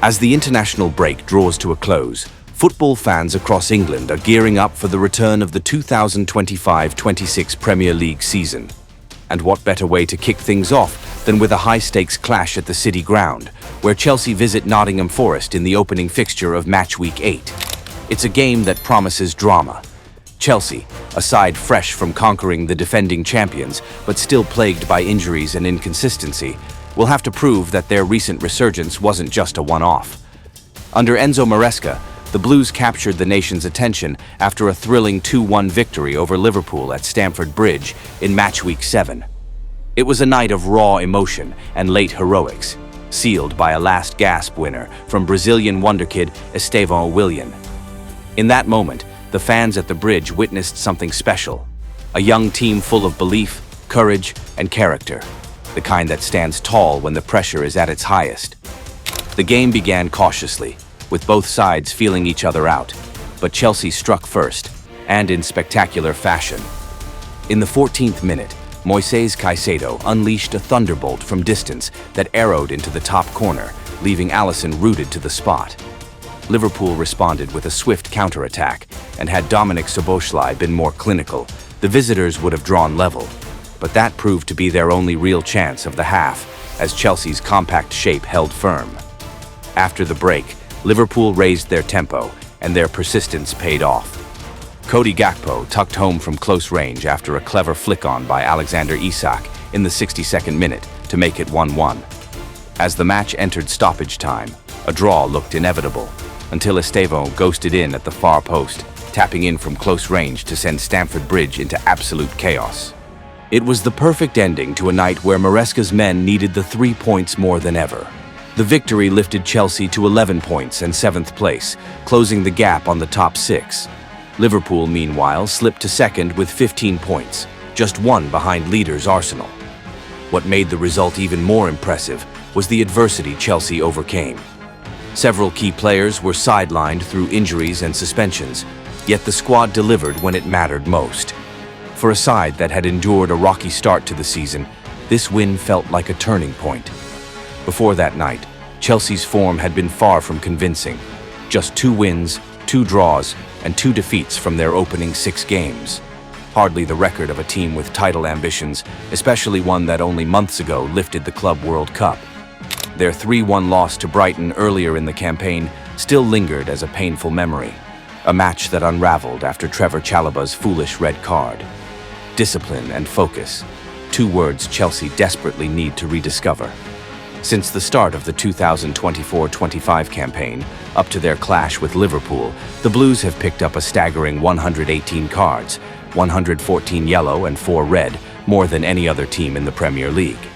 As the international break draws to a close, football fans across England are gearing up for the return of the 2025-26 Premier League season. And what better way to kick things off than with a high-stakes clash at the City Ground, where Chelsea visit Nottingham Forest in the opening fixture of Matchweek 8. It's a game that promises drama. Chelsea, a side fresh from conquering the defending champions, but still plagued by injuries and inconsistency, will have to prove that their recent resurgence wasn't just a one-off. Under Enzo Maresca, the Blues captured the nation's attention after a thrilling 2-1 victory over Liverpool at Stamford Bridge in Matchweek 7. It was a night of raw emotion and late heroics, sealed by a last-gasp winner from Brazilian wonderkid Estevão Willian. In that moment, the fans at the bridge witnessed something special, a young team full of belief, courage, and character, the kind that stands tall when the pressure is at its highest. The game began cautiously, with both sides feeling each other out, but Chelsea struck first, and in spectacular fashion. In the 14th minute, Moises Caicedo unleashed a thunderbolt from distance that arrowed into the top corner, leaving Alisson rooted to the spot. Liverpool responded with a swift counterattack, and had Dominik Szoboszlai been more clinical, the visitors would have drawn level. But that proved to be their only real chance of the half, as Chelsea's compact shape held firm. After the break, Liverpool raised their tempo, and their persistence paid off. Cody Gakpo tucked home from close range after a clever flick-on by Alexander Isak in the 62nd minute to make it 1-1. As the match entered stoppage time, a draw looked inevitable, until Estevão ghosted in at the far post, tapping in from close range to send Stamford Bridge into absolute chaos. It was the perfect ending to a night where Maresca's men needed the 3 points more than ever. The victory lifted Chelsea to 11 points and 7th place, closing the gap on the top 6. Liverpool, meanwhile, slipped to second with 15 points, just one behind leaders Arsenal. What made the result even more impressive was the adversity Chelsea overcame. Several key players were sidelined through injuries and suspensions, yet the squad delivered when it mattered most. For a side that had endured a rocky start to the season, this win felt like a turning point. Before that night, Chelsea's form had been far from convincing. Just 2 wins, 2 draws, and 2 defeats from their opening 6 games. Hardly the record of a team with title ambitions, especially one that only months ago lifted the Club World Cup. Their 3-1 loss to Brighton earlier in the campaign still lingered as a painful memory, a match that unraveled after Trevor Chalobah's foolish red card. Discipline and focus, 2 words Chelsea desperately need to rediscover. Since the start of the 2024-25 campaign, up to their clash with Liverpool, the Blues have picked up a staggering 118 cards, 114 yellow and 4 red, more than any other team in the Premier League.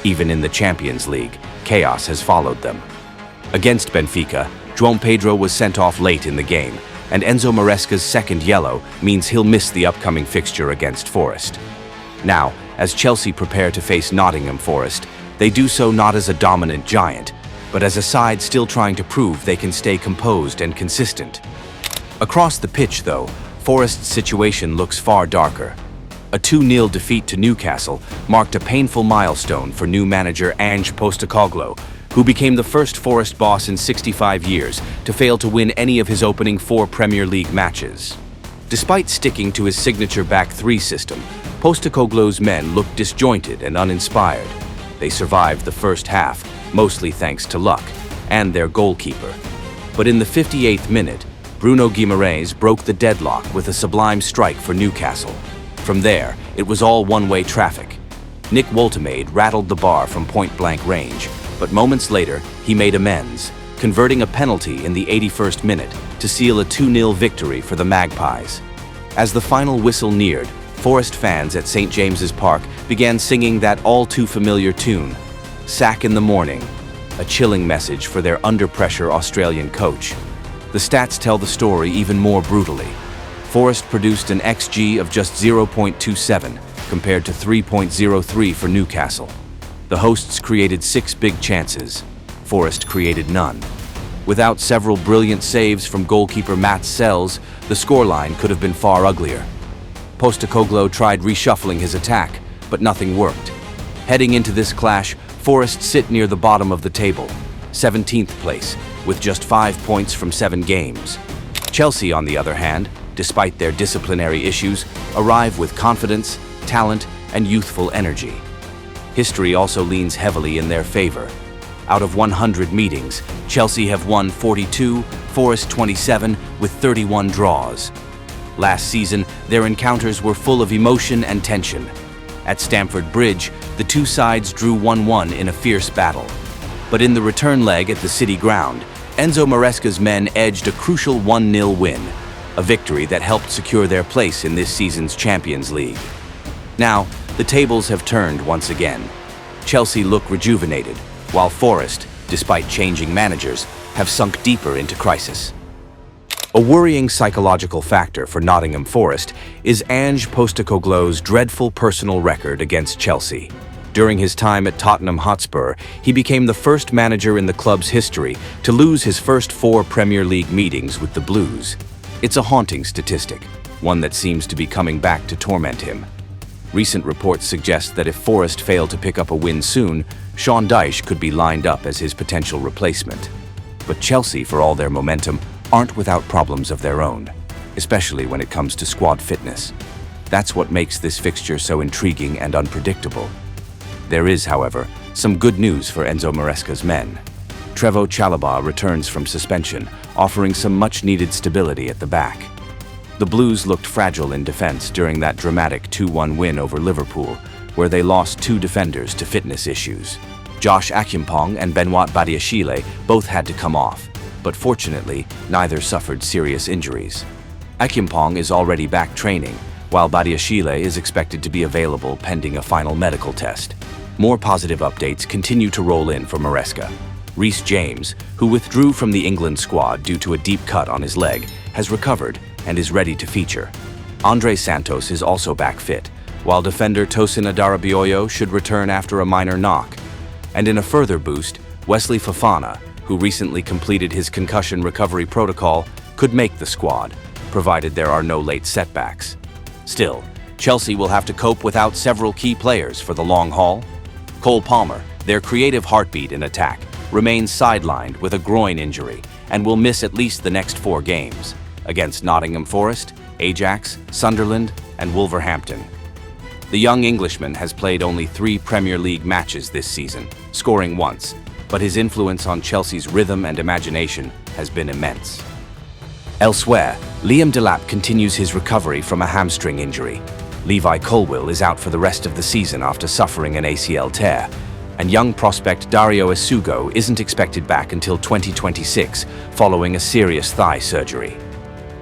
Even in the Champions League, chaos has followed them. Against Benfica, João Pedro was sent off late in the game, and Enzo Maresca's second yellow means he'll miss the upcoming fixture against Forest. Now, as Chelsea prepare to face Nottingham Forest, they do so not as a dominant giant, but as a side still trying to prove they can stay composed and consistent. Across the pitch, though, Forest's situation looks far darker. A 2-0 defeat to Newcastle marked a painful milestone for new manager Ange Postecoglou, who became the first Forest boss in 65 years to fail to win any of his opening 4 Premier League matches. Despite sticking to his signature back 3 system, Postecoglou's men looked disjointed and uninspired. They survived the first half, mostly thanks to luck, and their goalkeeper. But in the 58th minute, Bruno Guimaraes broke the deadlock with a sublime strike for Newcastle. From there, it was all one-way traffic. Nick Woltemade rattled the bar from point-blank range, but moments later, he made amends, converting a penalty in the 81st minute to seal a 2-0 victory for the Magpies. As the final whistle neared, Forest fans at St. James's Park began singing that all-too-familiar tune, "Sack in the Morning," a chilling message for their under-pressure Australian coach. The stats tell the story even more brutally. Forest produced an XG of just 0.27 compared to 3.03 for Newcastle. The hosts created 6 big chances. Forest created none. Without several brilliant saves from goalkeeper Matt Sells, the scoreline could have been far uglier. Postecoglou tried reshuffling his attack, but nothing worked. Heading into this clash, Forest sit near the bottom of the table. 17th place, with just 5 points from 7 games. Chelsea, on the other hand, despite their disciplinary issues, arrive with confidence, talent, and youthful energy. History also leans heavily in their favor. Out of 100 meetings, Chelsea have won 42, Forest 27, with 31 draws. Last season, their encounters were full of emotion and tension. At Stamford Bridge, the two sides drew 1-1 in a fierce battle. But in the return leg at the City Ground, Enzo Maresca's men edged a crucial 1-0 win, a victory that helped secure their place in this season's Champions League. Now, the tables have turned once again. Chelsea look rejuvenated, while Forest, despite changing managers, have sunk deeper into crisis. A worrying psychological factor for Nottingham Forest is Ange Postecoglou's dreadful personal record against Chelsea. During his time at Tottenham Hotspur, he became the first manager in the club's history to lose his first 4 Premier League meetings with the Blues. It's a haunting statistic, one that seems to be coming back to torment him. Recent reports suggest that if Forest fail to pick up a win soon, Sean Dyche could be lined up as his potential replacement. But Chelsea, for all their momentum, aren't without problems of their own, especially when it comes to squad fitness. That's what makes this fixture so intriguing and unpredictable. There is, however, some good news for Enzo Maresca's men. Trevoh Chalobah returns from suspension, offering some much-needed stability at the back. The Blues looked fragile in defense during that dramatic 2-1 win over Liverpool, where they lost 2 defenders to fitness issues. Josh Akyompong and Benoit Badiashile both had to come off, but fortunately, neither suffered serious injuries. Akyompong is already back training, while Badiashile is expected to be available pending a final medical test. More positive updates continue to roll in for Maresca. Reece James, who withdrew from the England squad due to a deep cut on his leg, has recovered and is ready to feature. Andre Santos is also back fit, while defender Tosin Adarabioyo should return after a minor knock. And in a further boost, Wesley Fofana, who recently completed his concussion recovery protocol, could make the squad, provided there are no late setbacks. Still, Chelsea will have to cope without several key players for the long haul. Cole Palmer, their creative heartbeat in attack, remains sidelined with a groin injury and will miss at least the next 4 games against Nottingham Forest, Ajax, Sunderland, and Wolverhampton. The young Englishman has played only 3 Premier League matches this season, scoring once, but his influence on Chelsea's rhythm and imagination has been immense. Elsewhere, Liam Delap continues his recovery from a hamstring injury. Levi Colwill is out for the rest of the season after suffering an ACL tear, and young prospect Dario Isugo isn't expected back until 2026 following a serious thigh surgery.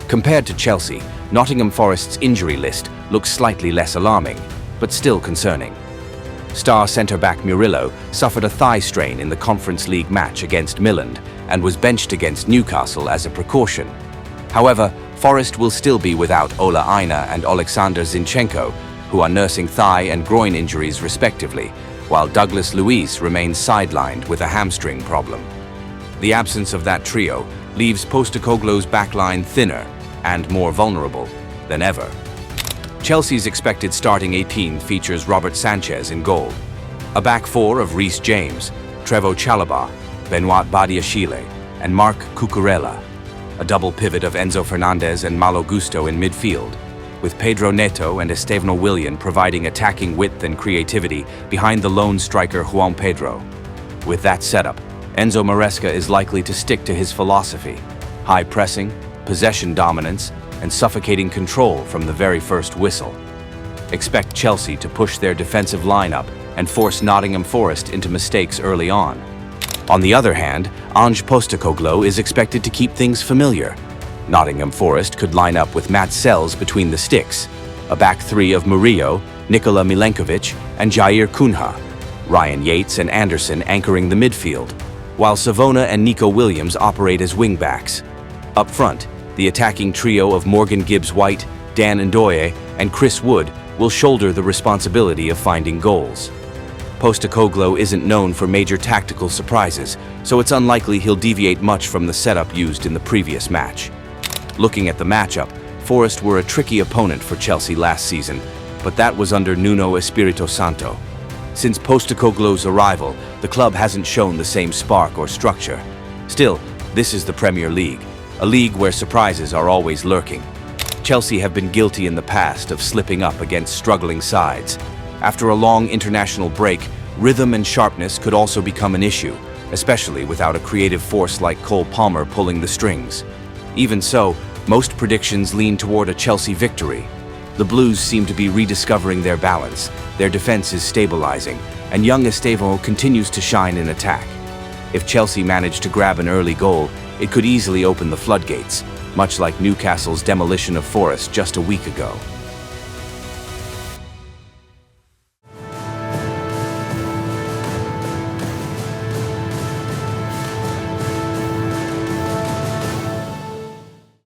Compared to Chelsea, Nottingham Forest's injury list looks slightly less alarming, but still concerning. Star centre-back Murillo suffered a thigh strain in the Conference League match against Midland and was benched against Newcastle as a precaution. However, Forest will still be without Ola Aina and Alexander Zinchenko, who are nursing thigh and groin injuries respectively, while Douglas Luiz remains sidelined with a hamstring problem. The absence of that trio leaves Postecoglou's backline thinner and more vulnerable than ever. Chelsea's expected starting 18 features Robert Sanchez in goal, a back 4 of Reece James, Trevoh Chalobah, Benoit Badiashile, and Marc Cucurella, a double pivot of Enzo Fernandez and Malo Gusto in midfield, with Pedro Neto and Estevão Willian providing attacking width and creativity behind the lone striker Juan Pedro. With that setup, Enzo Maresca is likely to stick to his philosophy: high pressing, possession dominance, and suffocating control from the very first whistle. Expect Chelsea to push their defensive lineup and force Nottingham Forest into mistakes early on. On the other hand, Ange Postecoglou is expected to keep things familiar. Nottingham Forest could line up with Matt Sells between the sticks, a back 3 of Murillo, Nikola Milenkovic, and Jair Cunha, Ryan Yates and Anderson anchoring the midfield, while Savona and Nico Williams operate as wingbacks. Up front, the attacking trio of Morgan Gibbs-White, Dan Ndoye, and Chris Wood will shoulder the responsibility of finding goals. Postecoglou isn't known for major tactical surprises, so it's unlikely he'll deviate much from the setup used in the previous match. Looking at the matchup, Forest were a tricky opponent for Chelsea last season, but that was under Nuno Espirito Santo. Since Postecoglou's arrival, the club hasn't shown the same spark or structure. Still, this is the Premier League, a league where surprises are always lurking. Chelsea have been guilty in the past of slipping up against struggling sides. After a long international break, rhythm and sharpness could also become an issue, especially without a creative force like Cole Palmer pulling the strings. Even so, most predictions lean toward a Chelsea victory. The Blues seem to be rediscovering their balance, their defense is stabilizing, and young Estevão continues to shine in attack. If Chelsea managed to grab an early goal, it could easily open the floodgates, much like Newcastle's demolition of Forest just a week ago.